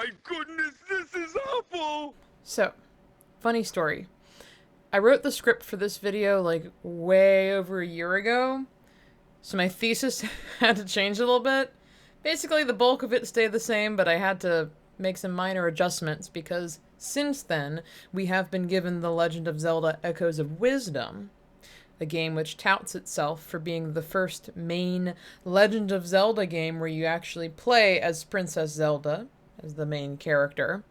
my goodness, this is awful! So, funny story. I wrote the script for this video like way over a year ago, so my thesis had to change a little bit. Basically, the bulk of it stayed the same, but I had to make some minor adjustments because since then, we have been given The Legend of Zelda Echoes of Wisdom, a game which touts itself for being the first main Legend of Zelda game where you actually play as Princess Zelda, as the main character.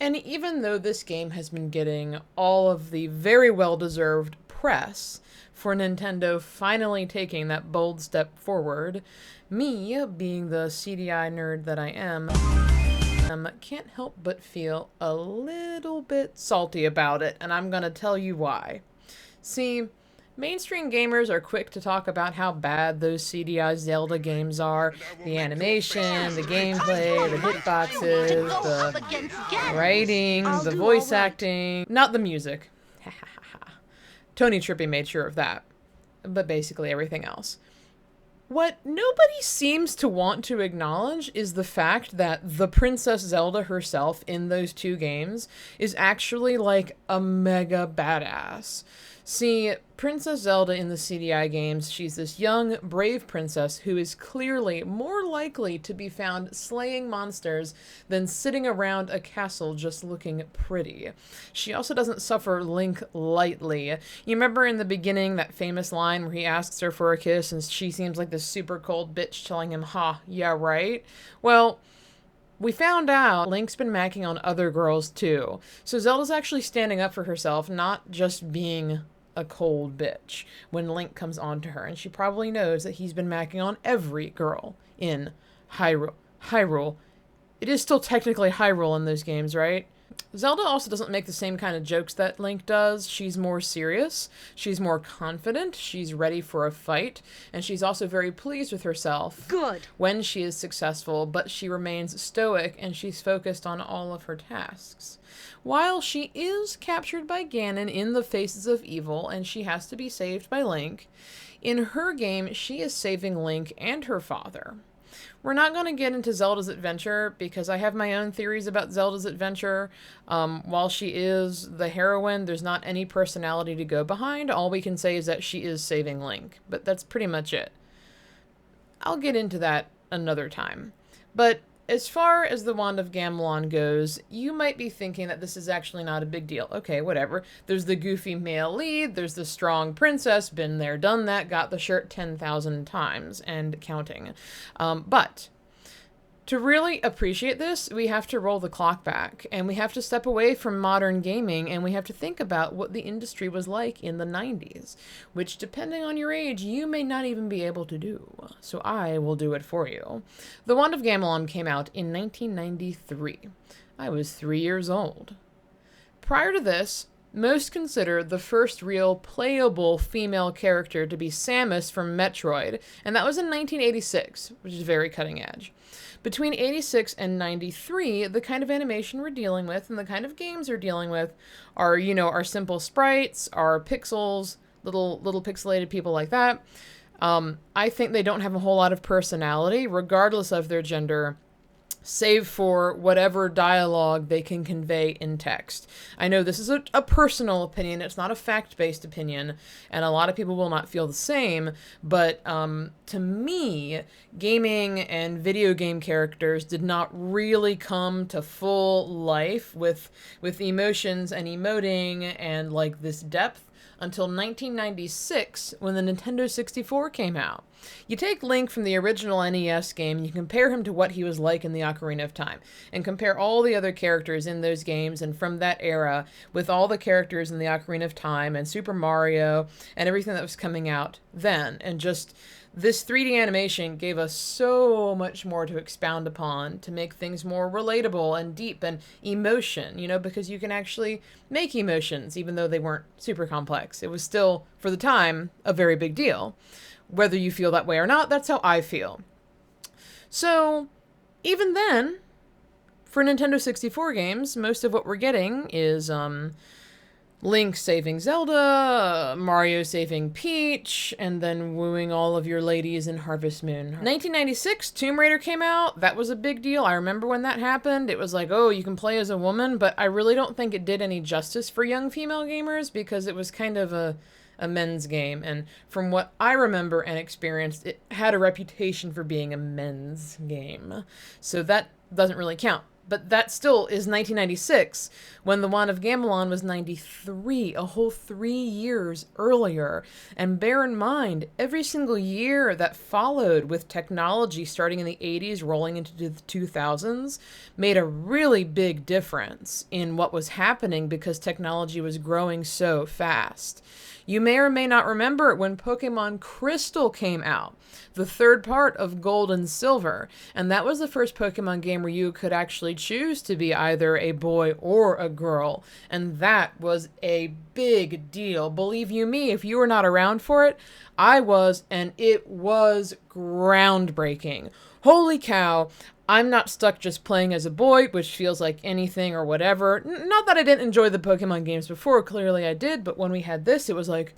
And even though this game has been getting all of the very well-deserved press for Nintendo finally taking that bold step forward, me, being the CDI nerd that I am, can't help but feel a little bit salty about it, and I'm gonna tell you why. See, mainstream gamers are quick to talk about how bad those CDI Zelda games are. The animation, the gameplay, the hitboxes, the writing, the voice acting. Not the music. Tony Trippy made sure of that. But basically everything else. What nobody seems to want to acknowledge is the fact that the Princess Zelda herself in those two games is actually like a mega badass. See, Princess Zelda in the CDI games, she's this young, brave princess who is clearly more likely to be found slaying monsters than sitting around a castle just looking pretty. She also doesn't suffer Link lightly. You remember in the beginning that famous line where he asks her for a kiss and she seems like this super cold bitch telling him, "Ha, yeah, right?" Well, we found out Link's been macking on other girls too. So Zelda's actually standing up for herself, not just being a cold bitch when Link comes on to her, and she probably knows that he's been macking on every girl in Hyrule. Hyrule. It is still technically Hyrule in those games, right? Zelda also doesn't make the same kind of jokes that Link does. She's more serious, she's more confident, she's ready for a fight, and she's also very pleased with herself when she is successful, but she remains stoic and she's focused on all of her tasks. While she is captured by Ganon in the Faces of Evil and she has to be saved by Link, in her game she is saving Link and her father. We're not going to get into Zelda's adventure because I have my own theories about Zelda's adventure. While she is the heroine, there's not any personality to go behind. All we can say is that she is saving Link, but that's pretty much it. I'll get into that another time. But as far as the Wand of Gamelon goes, you might be thinking that this is actually not a big deal. Okay, whatever. There's the goofy male lead, there's the strong princess, been there, done that, got the shirt 10,000 times, and counting. But to really appreciate this, we have to roll the clock back, and we have to step away from modern gaming, and we have to think about what the industry was like in the 90s, which, depending on your age, you may not even be able to do. So I will do it for you. The Wand of Gamelon came out in 1993. I was 3 years old. Prior to this, most consider the first real playable female character to be Samus from Metroid, and that was in 1986, which is very cutting edge. Between 86 and 93, the kind of animation we're dealing with and the kind of games we're dealing with are, our simple sprites, our pixels, little pixelated people like that. I think they don't have a whole lot of personality, regardless of their gender, save for whatever dialogue they can convey in text. I know this is a personal opinion, it's not a fact-based opinion, and a lot of people will not feel the same, but to me, gaming and video game characters did not really come to full life with emotions and emoting and like this depth until 1996 when the Nintendo 64 came out. You take Link from the original NES game and you compare him to what he was like in the Ocarina of Time, and compare all the other characters in those games and from that era with all the characters in the Ocarina of Time and Super Mario and everything that was coming out then, and just this 3D animation gave us so much more to expound upon, to make things more relatable and deep and emotion, because you can actually make emotions even though they weren't super complex. It was still, for the time, a very big deal. Whether you feel that way or not, that's how I feel. So, even then, for Nintendo 64 games, most of what we're getting is Link saving Zelda, Mario saving Peach, and then wooing all of your ladies in Harvest Moon. 1996, Tomb Raider came out. That was a big deal. I remember when that happened. It was like, oh, you can play as a woman, but I really don't think it did any justice for young female gamers because it was kind of a men's game. And from what I remember and experienced, it had a reputation for being a men's game. So that doesn't really count. But that still is 1996, when the Wand of Gamelon was 93, a whole 3 years earlier. And bear in mind, every single year that followed with technology starting in the 80s, rolling into the 2000s, made a really big difference in what was happening because technology was growing so fast. You may or may not remember when Pokemon Crystal came out, the third part of Gold and Silver, and that was the first Pokemon game where you could actually choose to be either a boy or a girl, and that was a big deal. Believe you me, if you were not around for it, I was, and it was groundbreaking. Holy cow. I'm not stuck just playing as a boy, which feels like anything or whatever. Not that I didn't enjoy the Pokemon games before, clearly I did, but when we had this, it was like,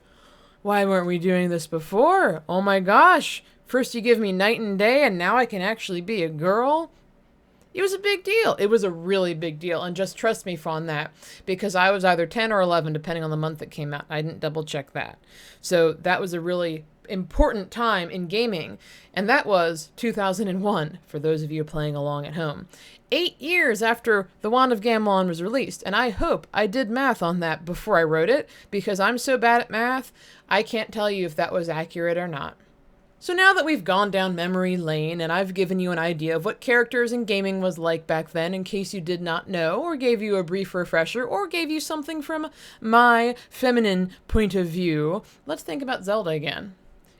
why weren't we doing this before? Oh my gosh, first you give me night and day, and now I can actually be a girl? It was a big deal. It was a really big deal, and just trust me on that, because I was either 10 or 11, depending on the month it came out. I didn't double check that. So that was a really important time in gaming, and that was 2001 for those of you playing along at home. 8 years after the Wand of Gamelon was released, and I hope I did math on that before I wrote it, because I'm so bad at math, I can't tell you if that was accurate or not. So now that we've gone down memory lane and I've given you an idea of what characters in gaming was like back then in case you did not know, or gave you a brief refresher, or gave you something from my feminine point of view, let's think about Zelda again.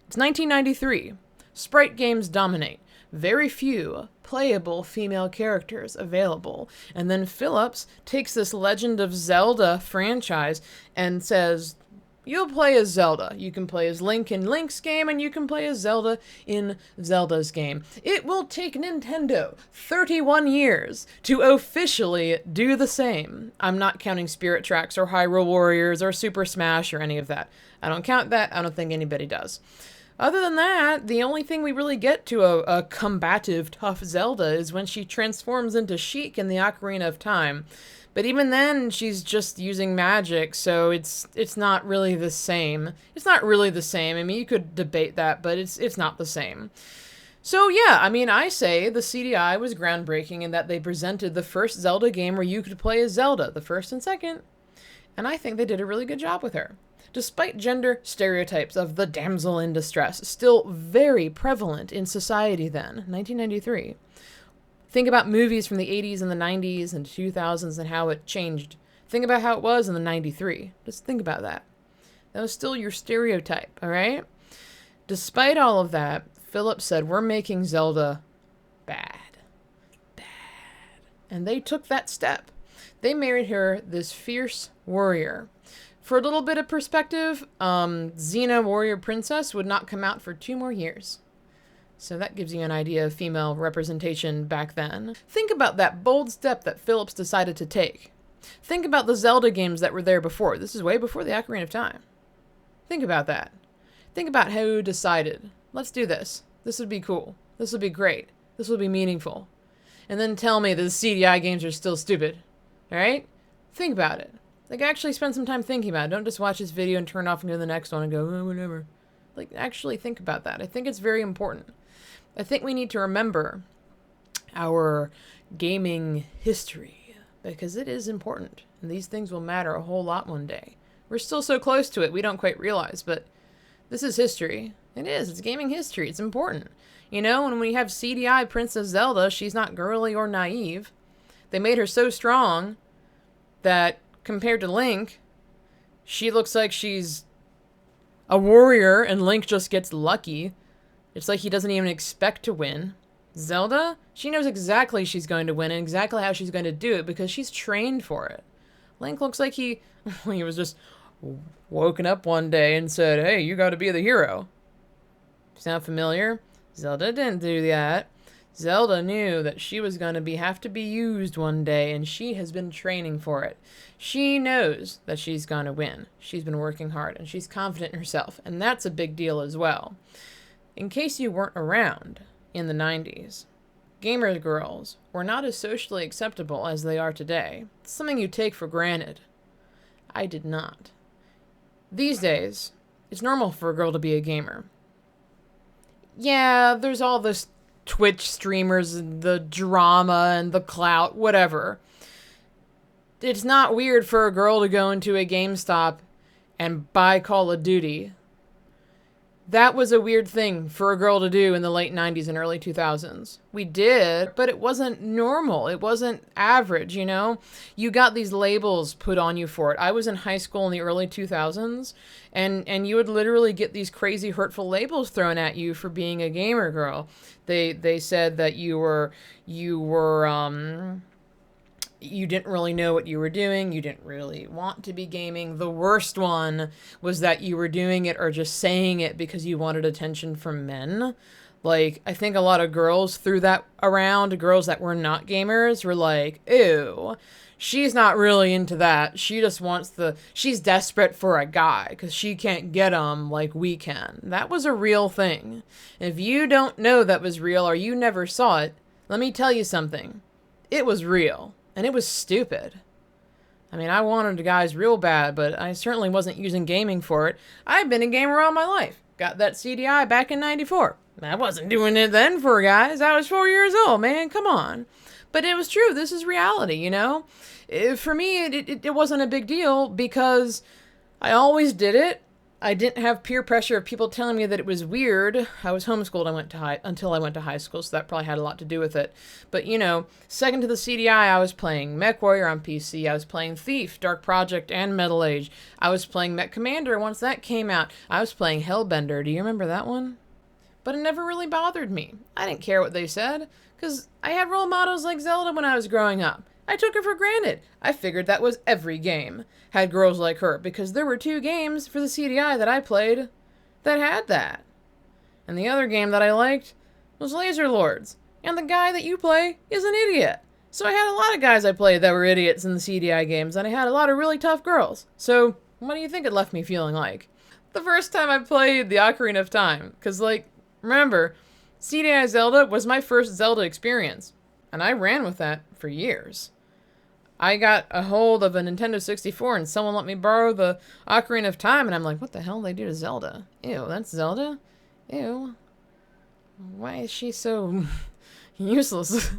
It's 1993. Sprite games dominate. Very few playable female characters available. And then Philips takes this Legend of Zelda franchise and says, you'll play as Zelda. You can play as Link in Link's game, and you can play as Zelda in Zelda's game. It will take Nintendo 31 years to officially do the same. I'm not counting Spirit Tracks or Hyrule Warriors or Super Smash or any of that. I don't count that. I don't think anybody does. Other than that, the only thing we really get to a combative, tough Zelda is when she transforms into Sheik in the Ocarina of Time. But even then, she's just using magic, so it's not really the same. It's not really the same. I mean, you could debate that, but it's not the same. So yeah, I mean, I say the CDI was groundbreaking in that they presented the first Zelda game where you could play as Zelda, the first and second. And I think they did a really good job with her. Despite gender stereotypes of the damsel in distress still very prevalent in society then, 1993. Think about movies from the 80s and the 90s and 2000s and how it changed. Think about how it was in the 93. Just think about that. That was still your stereotype, all right? Despite all of that, Philip said, we're making Zelda bad. Bad. And they took that step. They married her this fierce warrior. For a little bit of perspective, Xena Warrior Princess would not come out for 2 more years. So that gives you an idea of female representation back then. Think about that bold step that Philips decided to take. Think about the Zelda games that were there before. This is way before the Ocarina of Time. Think about that. Think about who decided, let's do this. This would be cool. This would be great. This would be meaningful. And then tell me that the CDI games are still stupid. Alright? Think about it. Like, actually spend some time thinking about it. Don't just watch this video and turn off and go to the next one and go, oh, whatever. Like, actually think about that. I think it's very important. I think we need to remember our gaming history because it is important. And these things will matter a whole lot one day. We're still so close to it, we don't quite realize, but this is history. It is. It's gaming history. It's important. You know, and when we have CDI Princess Zelda, she's not girly or naive. They made her so strong that compared to Link, she looks like she's a warrior and Link just gets lucky. It's like he doesn't even expect to win. Zelda, she knows exactly she's going to win and exactly how she's going to do it because she's trained for it. Link looks like he was just woken up one day and said, hey, you got to be the hero. Sound familiar? Zelda didn't do that. Zelda knew that she was going to have to be used one day, and she has been training for it. She knows that she's going to win. She's been working hard, and she's confident in herself, and that's a big deal as well. In case you weren't around in the 90s, gamer girls were not as socially acceptable as they are today. It's something you take for granted. I did not. These days, it's normal for a girl to be a gamer. Yeah, there's all this Twitch streamers and the drama and the clout, whatever. It's not weird for a girl to go into a GameStop and buy Call of Duty. That was a weird thing for a girl to do in the late 90s and early 2000s. We did, but it wasn't normal. It wasn't average, you know? You got these labels put on you for it. I was in high school in the early 2000s, and you would literally get these crazy hurtful labels thrown at you for being a gamer girl. They said that you didn't really know what you were doing. You didn't really want to be gaming. The worst one was that you were doing it or just saying it because you wanted attention from men. Like, I think a lot of girls threw that around. Girls that were not gamers were like, ew, she's not really into that. She just wants she's desperate for a guy because she can't get him like we can. That was a real thing. If you don't know that was real or you never saw it, let me tell you something. It was real. And it was stupid. I mean, I wanted guys real bad, but I certainly wasn't using gaming for it. I've been a gamer all my life. Got that CDI back in '94. I wasn't doing it then for guys. I was 4 years old, man. Come on. But it was true. This is reality, you know? For me, it wasn't a big deal because I always did it. I didn't have peer pressure of people telling me that it was weird. I was homeschooled until I went to high school, so that probably had a lot to do with it. But, you know, second to the CDI, I was playing MechWarrior on PC. I was playing Thief, Dark Project, and Metal Age. I was playing Mech Commander once that came out. I was playing Hellbender. Do you remember that one? But it never really bothered me. I didn't care what they said, because I had role models like Zelda when I was growing up. I took her for granted. I figured that was every game had girls like her, because there were 2 games for the CDI that I played that had that. And the other game that I liked was Laser Lords. And the guy that you play is an idiot. So I had a lot of guys I played that were idiots in the CDI games, and I had a lot of really tough girls. So what do you think it left me feeling like? The first time I played the Ocarina of Time, because, like, remember, CDI Zelda was my first Zelda experience, and I ran with that for years. I got a hold of a Nintendo 64 and someone let me borrow the Ocarina of Time, and I'm like, what the hell did they do to Zelda? Ew, that's Zelda? Ew. Why is she so useless?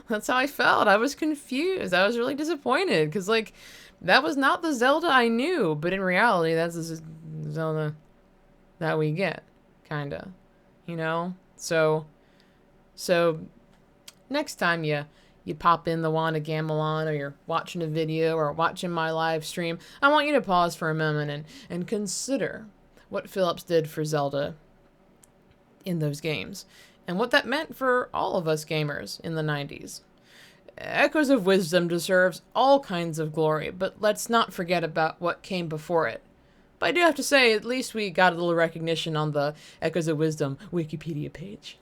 That's how I felt. I was confused. I was really disappointed, because, like, that was not the Zelda I knew, but in reality, that's the Zelda that we get, kinda. You know? So next time you pop in the Wand of Gamelon, or you're watching a video or watching my live stream, I want you to pause for a moment and consider what Phillips did for Zelda in those games, and what that meant for all of us gamers in the 90s. Echoes of Wisdom deserves all kinds of glory, but let's not forget about what came before it. But I do have to say, at least we got a little recognition on the Echoes of Wisdom Wikipedia page.